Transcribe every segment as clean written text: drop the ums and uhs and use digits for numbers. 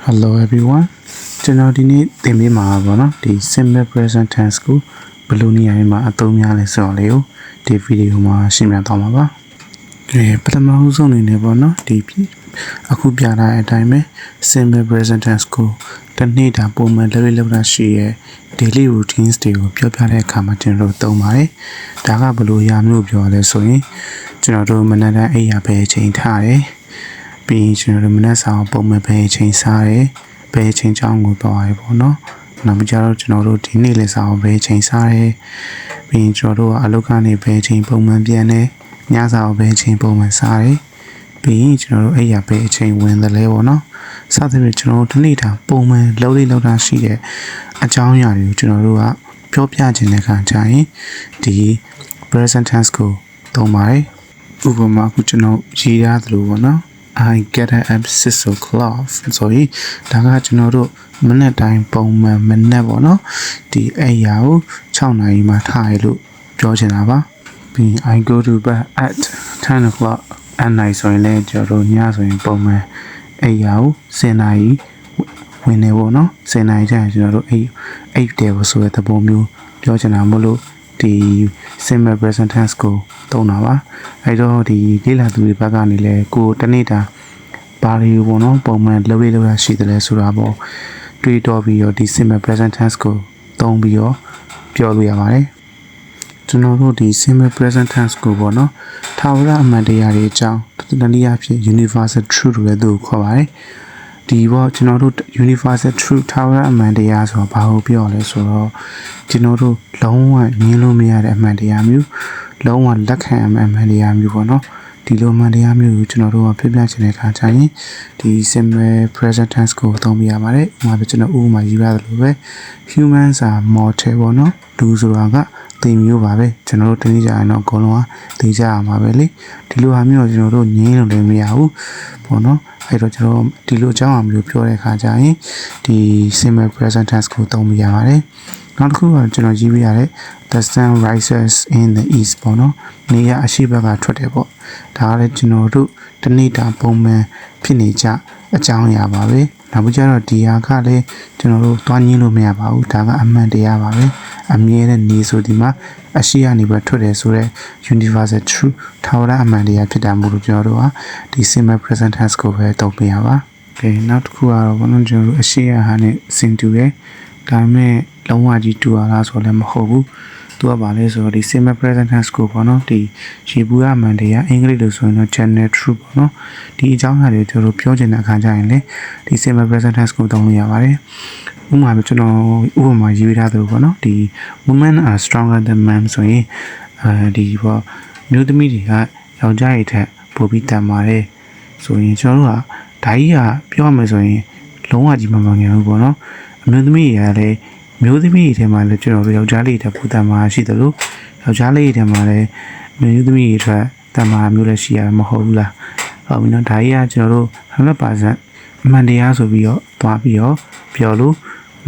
Hello everyone ကျွန်တော်ဒီနေ့သင်ပေးမှာပါเนาะဒီ simple present tense ကိုဘယ်လိုနေရာမှာအသုံးများလဲဆိုတော့လေကိုဒီဗီဒီယိုမှာရှင်းပြသွားမှာပါပထမဆုံးအနေနဲ့ပေါ့เนาะဒီအခုပြထားတဲ့အတိုင်းပဲ simple present tense ကိုတစ်နေ့တာပုံမှန်လုပ်တာရှိရဲ့ daily routines တွေကိုပြောပြတဲ့အခါမှာကျွန်တော်တို့သုံးပါတယ်ဒါကဘယ်လိုရမျိုးပြောလဲဆိုရင်ကျွန်တော်တို့မနက်တိုင်းအိပ်ရပဲချိန်ထားတယ်ပြီးရင်ကျွန်တော်တို့မနက်စာပုံမှန်ပဲချိန်စားတယ်ပဲချိန်ချောင်းကိုသွားရပေါ့နော်နောက်ပြီးကြတော့ကျွန်တော်တို့ဒီနေ့လေးစာပဲချိန်စားတယ်ပြီးရင်ကျွန်တော်တို့ကအလုပ်ကနေပဲချိန်ပုံမှန်ပြန်တယ်ညစာပဲချိန်ပုံမှန်စားတယ်ပြီးရင်ကျွန်တော်တို့အိပ်ရပဲအချိန်ဝင်တယ်လဲပေါ့နော်စသဖြင့်ကျွန်တော်တို့ဒီနေ့တာပုံမှန်လုပ်တာရှိတဲ့အကြောင်းအရာတွေကိုကျွန်တော်တို့ကပြောပြခြင်းတဲ့အခါကျရင်ဒီ present tense ကိုသုံးပါတယ်ဥပမာအခုကျွန်တော်ရေးရတယ်လို့ပေါ့နော်I get up at 6 o'clock ဆိုရင်ဒါကကျွန်တော်တို့မနေ့တိုင်းပုံမှန်မနေ့ပေါ့နော်ဒီအဲ့ရာကို6နာရီမှထားရလို့ပြောချင်တာပါပြီး I go to bed at 10 o'clock at night ဆိုရင်လည်းကျွန်တော်တို့ညဆိုရင်ပုံမှန်အဲ့ရာကို10နာရီဝင်နေပေါ့နော်10နာရီကျရင်ကျွန်တော်တို့8တယ်ဆိုတဲ့သဘောမျိုးပြောချင်တာမလို့ဒီ simple present tense ကိုသုံးတာပါအဲ့တော့ဒီလေ့လာသူတွေဘက်ကနေလဲကိုတနေ့တာဘာလို့ပေါ့နော်ပုံမှန်လုပ်ရရှိတယ်လဲဆိုတာပေါ့တွေးတော့ပြီးတော့ဒီ simple present tense ကိုသုံးပြီးတော့ပြောလို့ရပါတယ်ကျွန်တော်တို့ဒီ simple present tense ကိုပေါ့နော်ထာဝရအမှန်တရားတွေအကြောင်းတနည်းအားဖြင့် universal truth လို့လည်းသူ့ကိုခေါ်ပါတယ်ဒီပေါ့ကျွန်တော်တို့ universal truth ထာဝရအမှန်တရားဆိုတော့ဘာကိုပြောလဲဆိုတော့ကျွန်တော်တို့လုံးဝငြင်းလို့မရတဲ့အမှန်တရားမျိုးလုံးဝလက်ခံရမယ့်အမှန်တရားမျိုးပေါ့နော်ဒီလိုအမှန်တရားမျိုးကိုကျွန်တော်တို့ကပြပြချင်တဲ့အခါကျရင်ဒီ simple present tense ကိုသုံးပြရပါတယ်ဥပမာကျွန်တော်ဥပမာယူရတယ်လို့ပဲ humans are mortal ပေါ့နော်လူဆိုတာကသိမျိုးပါပဲကျွန်တော်တို့တနည်းကြရင်တော့အကုန်လုံးကသိကြရမှာပဲလေဒီလိုဟာမျိုးတော့ကျွန်တော်တို့ငြင်းလို့လည်းမရဘူးပေါ့နော်အဲ့တော့ကျွန်တော်ဒီလိုအကြောင်းအမျိုးပြောတဲ့အခါကျရင်ဒီ simple present tense ကိုသုံးပြရပါတယ်နောက်တစ်ခုကကျွန်တော်ရေးပြရတဲ့ the sun rises in the east ပေါ့နော်နေရအရှိဘက်ကထွက်တယ်ပေါ့ဒါကလည်းကျွန်တော်တို့တနေ့တာပုံမှန်ဖြစ်နေကြအကြောင်းအရာပါပဲနောက်ပြီးကြတော့ဒီဟာကလည်းကျွန်တော်တို့သွားငင်းလို့မရပါဘူးဒါကအမှန်တရားပါပဲအမြဲတမ်းနေဆိုဒီမှာအရှိကနေပဲထွက်တယ်ဆိုတော့ universal truth ထာဝရအမှန်တရားဖြစ်တာမို့လို့ကျွန်တော်တို့ကဒီ simple present tense ကိုပဲသုံးပြရပါနောက်တစ်ခုကတော့ဘုန်းတော်ကျွန်တော်တို့အရှိရဟာနဲ့စင်တူရဲ့ဒါပေမဲ့လုံးဝကြီးတူရလားဆိုလည်းမဟုတ်ဘူးသူကဘာလဲဆိုတော့ဒီ simple present tense ကိုပေါ့နော်ဒီရေဘူးရမှန်တရားအင်္ဂလိပ်လို့ဆိုရင်တော့ general truth ပေါ့နော်ဒီအကြောင်းအရာတွေကျွန်တော်ပြောချင်တဲ့အခါကျရင်လေဒီ simple present tense ကိုသုံးလို့ရပါတယ်ဥပမာကျွန်တော်ဥပမာရေးထားသလိုပေါ့နော်ဒီ women are stronger than men ဆိုရင်ဒီပေါ့မျိုးသမီးတွေကယောက်ျားတွေထက်ပိုပြီးတန်ပါတယ်ဆိုရင်ကျွန်တော်တို့ကဒါကြီးကပြောရမယ်ဆိုရင်လုံးဝကြီးမမှန်ငယ်ဘူးပေါ့နော်အမျိုးသမီးတွေကလည်းမျိုးသမီးတွေထဲမှာလည်းကျွန်တော်တို့ယောက်ျားလေးတွေပူတန်မှာရှိတယ်လို့ယောက်ျားလေးတွေထဲမှာလည်းမျိုးသမီးတွေထက်တန်မှာမျိုးလည်းရှိရမှာမဟုတ်ဘူးလားဟုတ်ပြီနော်ဒါကြီးကကျွန်တော်တို့ 100% အမှန်တရားဆိုပြီးတော့သွားပြီးတော့ပြောလို့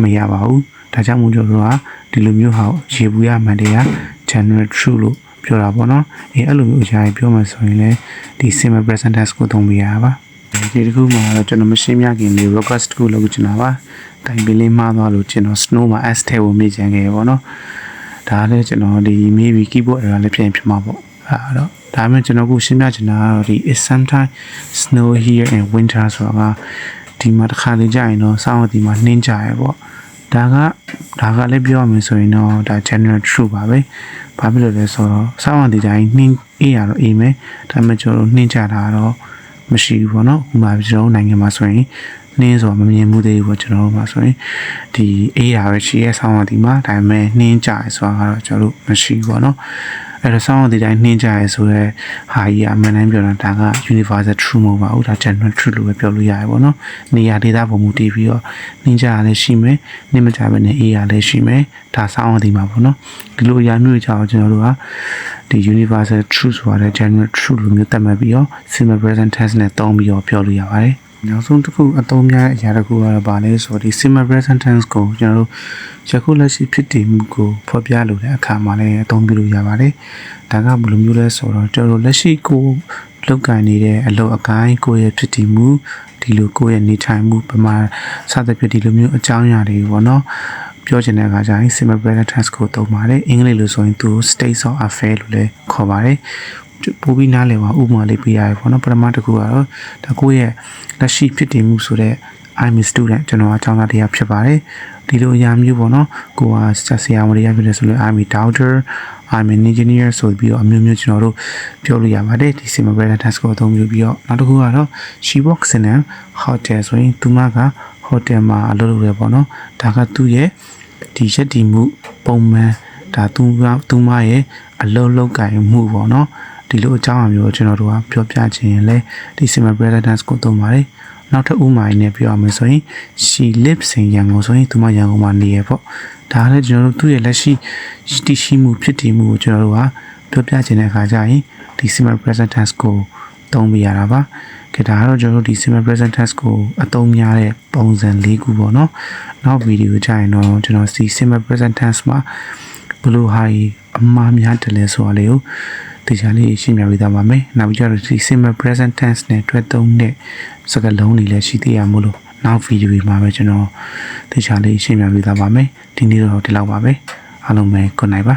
မရပါဘူးဒါကြောင့်မို့ကျွန်တော်တို့ကဒီလိုမျိုးဟာရေဘူးရမှန်တရား general truth လို့ပြောတာပေါ့နော်အဲ့လိုမျိုးအရာကြီးပြောမှဆိုရင်လည်းဒီ simple present tense ကိုသုံးပြရပါဒီတစ်ခုမှာတော့ကျွန်တော်မရှင်းပြခင်လေး request တစ်ခုလုပ်ချင်တာပါတိုင်ပင်လေးမှားသွားလို့ကျွန်တော် snow မှာ s ထဲကိုမြည်ချင်ခဲ့ပေါ့နော်ဒါလည်းကျွန်တော်ဒီ maybe keyboard error လည်းဖြစ်မှာပေါ့အဲ့တော့ဒါမှကျွန်တော်ခုရှင်းပြချင်တာကတော့ဒီ is sometimes snow here in winter ဆိုတာကဒီမှာတစ်ခါလေကြာရင်တော့စောင်းဒီမှာနှင်းကြရပေါ့ဒါကလည်းပြောရမယ်ဆိုရင်တော့ဒါ general truth ပါပဲဘာဖြစ်လို့လဲဆိုတော့စောင်းဒီတိုင်းနှင်းအေးရတော့အေးမယ်ဒါပေမဲ့ကျွန်တော်နှင်းကြတာတော့မရှိဘူးပေါ့နော်ဥပမာကျွန်တော်နိုင်ငံမှာဆိုရင်နှင်းဆိုတာမမြင်မှုသေးဘူးပေါ့ကျွန်တော်တို့မှာဆိုရင်ဒီအေးရပဲရှိရဲဆောင်းဒီမှာဒါပေမဲ့နှင်းကြရဆိုတာကတော့ကျွန်တော်တို့မရှိဘူးပေါ့နော်အဲ့တော့ဆောင်းဒီတိုင်းနှင်းကြရဆိုတော့ဟာကြီးအမှန်တမ်းပြောတာဒါက universal truth မဟုတ်ပါဘူးဒါ general truth လို့ပဲပြောလို့ရတယ်ပေါ့နော်နေရာဒေသပုံမူတည်ပြီးတော့နှင်းကြရလည်းရှိမယ်နှင်းမကြဘဲနဲ့အေးရလည်းရှိမယ်ဒါဆောင်းဒီမှာပေါ့နော်ဒီလိုအရာမျိုးကြောင့်ကျွန်တော်တို့ကဒီ universal truth ဆိုတဲ့ general truth လို့မျိုးသတ်မှတ်ပြီးတော့ simple present tense နဲ့သုံးပြီးတော့ပြောလို့ရပါတယ်နောက်ဆုံးတစ်ခုအသုံးများတဲ့အရာတစ်ခုကတော့ဗာလဲဆိုတော့ဒီ simple present tense ကိုကျွန်တော်တို့ယခုလက်ရှိဖြစ်တည်မှုကိုဖော်ပြလို့တဲ့အခါမှာလည်းအသုံးပြုလို့ရပါတယ်ဒါကဘယ်လိုမျိုးလဲဆိုတော့ကျွန်တော်တို့လက်ရှိကို လောက်ကန်နေတဲ့အလုပ်အကိုင်းကိုယ့်ရဲ့ဖြစ်တည်မှုဒီလိုကိုယ့်ရဲ့နေထိုင်မှုပမာစသဖြင့်ဒီလိုမျိုးအကြောင်းအရာတွေပေါ့နော်ပြောချင်တဲ့အခါကျရင် simple present tense ကိုသုံးပါတယ်အင်္ဂလိပ်လိုဆိုရင်သူ states of affairs လို့လည်းခေါ်ပါတယ်ပို့ပြီးနားလည်ပါဥပမာလေးပြရရပေါ့နော်ပထမတစ်ခုကတော့ဒါကိုယ့်ရဲ့လက်ရှိဖြစ်တည်မှုဆိုတဲ့ I'm a student ကျွန်တော်အကြောင်းသားတရားဖြစ်ပါတယ်ဒီလိုအရာမျိုးပေါ့နော်ကိုကဆရာဝန်တရားဖြစ်တယ်ဆိုလို့ I'm a doctor I'm an engineer ဆိုပြီးတော့အမျိုးမျိုးကျွန်တော်တို့ပြောလို့ရပါတယ်ဒီ simple present tense ကိုအသုံးပြုပြီးတော့နောက်တစ်ခုကတော့ she works in a hotel ဆိုရင်သူမက hotel မှာအလုပ်လုပ်ရပေါ့နော်ဒါကသူ့ရဲ့ဒီရက်တည်မှုပုံမှန်ဒါသူမရဲ့အလုပ်လုပ်ကိုင်မှုပေါ့နော်ဒီလိုအကြောင်းအမျိုးကျွန်တော်တို့ကပြောပြချင်ရင်လည်းဒီ simple present tense ကိုသုံးပါတယ်နောက်ထပ်ဥမာရင်းနဲ့ပြောရမယ်ဆိုရင် she lives in ရန်ကုန်ဆိုရင်သူမရန်ကုန်မှာနေရပေါ့ဒါလည်းကျွန်တော်တို့သူ့ရဲ့လက်ရှိတည်ရှိမှုဖြစ်တည်မှုကိုကျွန်တော်တို့ကပြောပြချင်တဲ့အခါကျရင်ဒီ simple present tense ကိုသုံးပြရတာပါကဲဒါကတော့ကျွန်တော်တို့ဒီ simple present tense ကိုအသုံးများတဲ့ပုံစံ၄ခုပေါ့နော်နောက်ဗီဒီယိုကြရင်တော့ကျွန်တော်ဒီ simple present tense မှာဘယ်လိုဟာအမှားများတယ်လဲဆိုတာလေးကိုဒီချာလေးရှင်းပြပေးသွားပါမယ်နောက်ပြီးတော့ဒီ simple present tense နဲ့တွဲသုံးတဲ့စကားလုံးတွေလည်းရှိသေးရမို့လို့နောက်ဗီဒီယိုမှာပဲကျွန်တော်ဒီချာလေးရှင်းပြပေးသွားပါမယ်ဒီနေ့တော့ဒီလောက်ပါပဲအားလုံးပဲ good night ပါ